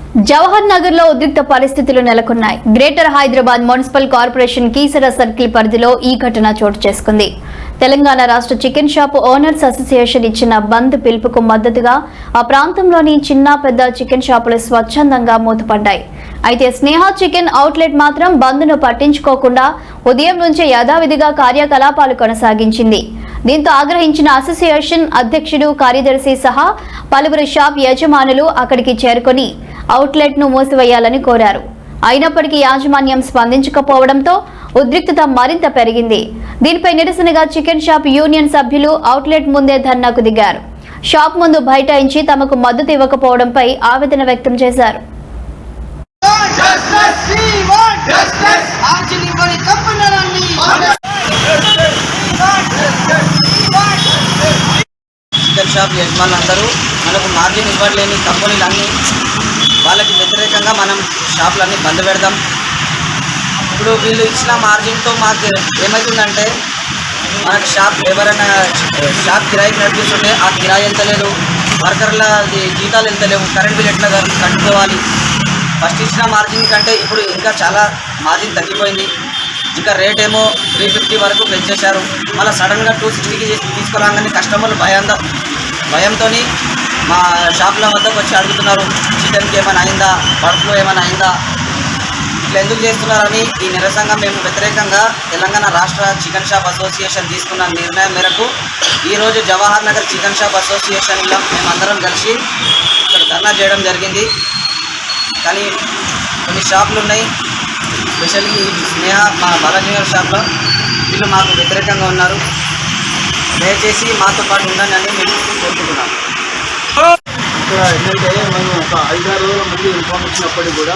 జవహర్ నగర్ లో ఉద్రిక్త పరిస్థితులు నెలకొన్నాయి. Greater Hyderabad municipal corporation Keesara circle పరిధిలో ఈ ఘటన చోటు చేసుకుంది. తెలంగాణ రాష్ట్ర చికెన్ షాప్ ఓనర్స్ అసోసియేషన్ ఇచ్చిన బంద్ పిలుపుకు మద్దతుగా ఆ ప్రాంతంలోని చిన్న పెద్ద చికెన్ షాపులు స్వచ్ఛందంగా మూతపడ్డాయి. అయితే స్నేహ చికెన్ అవుట్లెట్ మాత్రం బంద్ను పట్టించుకోకుండా ఉదయం నుంచే యథావిధిగా కార్యకలాపాలు కొనసాగించింది. దీంతో ఆగ్రహించిన అసోసియేషన్ అధ్యక్షుడు, కార్యదర్శి సహా పలువురు షాప్ యజమానులు అక్కడికి చేరుకొని అవుట్లెట్ ను మూసివేయాలని కోరారు. అయినప్పటికీ యాజమాన్యం స్పందించకపోవడంతో ఉద్రిక్తత మరింత పెరిగింది. దీనిపై నిరసనగా చికెన్ షాప్ యూనియన్ సభ్యులు అవుట్లెట్ ముందే ధర్నాకు దిగారు. షాప్ ముందు బైఠాయించి తమకు మద్దతు ఇవ్వకపోవడంపై ఆవేదన వ్యక్తం చేశారు. చికెన్ షాప్ యజమానులందరూ మనకు మార్జిన్ ఇవ్వలేని కంపెనీలన్నీ వాళ్ళకి వ్యతిరేకంగా మనం షాపులన్నీ బంద్ పెడదాం. ఇప్పుడు వీళ్ళు ఇచ్చిన మార్జిన్తో మాకు ఏమవుతుందంటే, మనకు షాప్ ఎవరైనా షాప్ కిరాయికి నడిపిస్తుంటే ఆ కిరాయి వెళ్తలేదు, వర్కర్ల జీతాలు వెళ్తలేవు, కరెంట్ బిల్ ఎట్లా కట్టుకోవాలి. ఫస్ట్ ఇచ్చిన మార్జిన్ కంటే ఇప్పుడు ఇంకా చాలా మార్జిన్ తగ్గిపోయింది. ఇంకా రేట్ ఏమో 350 వరకు పెంచేశారు. మళ్ళీ సడన్గా 260కి తీసుకురాగానే కస్టమర్లు భయంతో మా షాపుల వద్దకు వచ్చి అడుగుతున్నారు, చికెన్కి ఏమైనా అయిందా, బర్డ్ ఫ్లూ ఏమైనా అయిందా, ఇట్లా ఎందుకు చేస్తున్నారని ఈ నిరసనగా మేము వ్యతిరేకంగా తెలంగాణ రాష్ట్ర చికెన్ షాప్ అసోసియేషన్ తీసుకున్న నిర్ణయం మేరకు ఈరోజు జవహర్ నగర్ చికెన్ షాప్ అసోసియేషన్లో మేమందరం కలిసి ఇక్కడ ధర్నా చేయడం జరిగింది. కానీ కొన్ని షాపులు ఉన్నాయి, స్పెషల్లీ ఈ స్నేహ మా బాలాజీ గారి షాప్లో వీళ్ళు మాకు వ్యతిరేకంగా ఉన్నారు. దయచేసి మాతో పాటు ఉందని మేము కోరుకుంటున్నాం. ఇక్కడ ఏంటంటే మనం ఒక 5-6 రోజుల ముందు ఇన్ఫార్మ్ ఇచ్చినప్పటికీ కూడా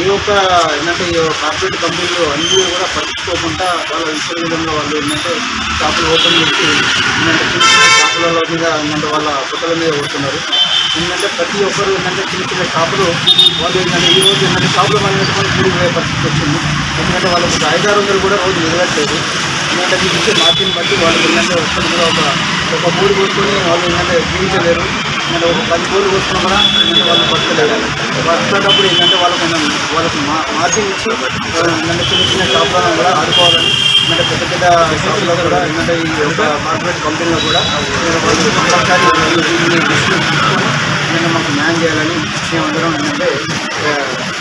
ఏ ఒక్క ఏంటంటే కార్పొరేట్ కంపెనీలు అన్నీ కూడా పట్టించుకోకుండా వాళ్ళ ఇష్టం విధంగా వాళ్ళు ఏంటంటే షాపులు ఓపెన్ చేసి ఏంటంటే చిన్న చిన్న షాపుల మీద ఏంటంటే వాళ్ళ పుట్టల మీద కొడుతున్నారు. ఏంటంటే ప్రతి ఒక్కరు ఏంటంటే చిన్న చిన్న షాపులు వాళ్ళు ఏంటంటే ఈరోజు ఏంటంటే షాపులు మనం పెట్టుకొని కూలిపోయే పరిస్థితి వచ్చింది. ఎందుకంటే వాళ్ళకు 500-600 కూడా రోజు మిగలట్లేదు. ఏంటంటే దీనికి మార్జిన్ బట్టి వాళ్ళు ఏంటంటే ఒక్కరు కూడా ఒక 3 కొట్టుకొని వాళ్ళు ఏంటంటే జీవించలేరు. అంటే ఒక 10 కోళ్ళు కొట్టుకున్నా కూడా ఏంటంటే వాళ్ళు బతకలేరు. బతుకునేటప్పుడు ఏంటంటే వాళ్ళకు మార్జిన్ ఇచ్చి ఏంటంటే చిన్న చిన్న షాపులను కూడా ఆడుకోవాలని, అంటే పెద్ద పెద్ద షాపులో కూడా ఏంటంటే ఈ యొక్క కార్పొరేట్ కంపెనీలో కూడా వాళ్ళు కంపల్సరీ దీన్ని డిస్ట్రిబ్యూట్ తీసుకొని ఏంటంటే మాకు న్యాయం చేయాలని మేమందరం ఏంటంటే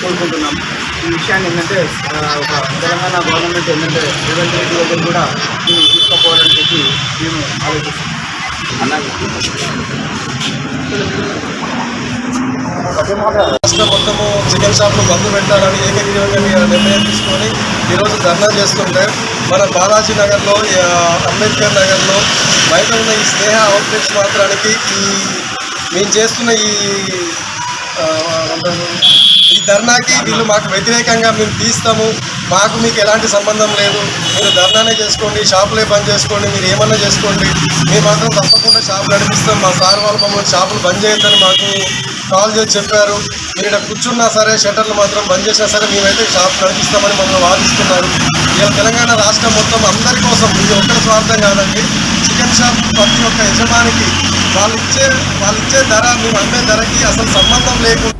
కోరుకుంటున్నాం. ఈ విషయాన్ని ఏంటంటే ఒక తెలంగాణ గవర్నమెంట్ ఏంటంటే రేవంత్ రెడ్డి దగ్గర కూడా దీన్ని తీసుకోపోవాలని చెప్పి మేము ఆలోచిస్తున్నాం. రాష్ట్రం మొత్తము చికెన్ షాప్లు బంద్ పెట్టాలని ఏకగ్రీవంగా నిర్ణయం తీసుకొని ఈరోజు ధర్నా చేస్తుంటే, మన బాలాజీ నగర్లో, అంబేద్కర్ నగర్లో బయట ఉన్న ఈ స్నేహ అవుట్లెట్స్ మాత్రానికి మేము చేస్తున్న ఈ ధర్నాకి వీళ్ళు మాకు వ్యతిరేకంగా మేము తీస్తాము, మాకు మీకు ఎలాంటి సంబంధం లేదు, మీరు ధర్నానే చేసుకోండి, షాపులే బంద్ చేసుకోండి, మీరు ఏమన్నా చేసుకోండి, మేము మాత్రం తప్పకుండా షాపు నడిపిస్తాం, మా సార్ వాళ్ళు మమ్మల్ని షాపులు బంద్ చేయొద్దని మాకు కాల్ చేసి చెప్పారు. మీరు ఇక్కడ కూర్చున్నా సరే, షట్టర్లు మాత్రం బంద్ చేసినా సరే మేమైతే షాపు నడిపిస్తామని మమ్మల్ని వాదిస్తున్నారు. ఇలా తెలంగాణ రాష్ట్రం మొత్తం అందరి కోసం, ఇది ఒక్కరి స్వార్థం కాదండి. చికెన్ షాప్ ప్రతి ఒక్క యజమానికి వాళ్ళు ఇచ్చే ధర, మేము అమ్మే ధరకి అసలు సంబంధం లేకుండా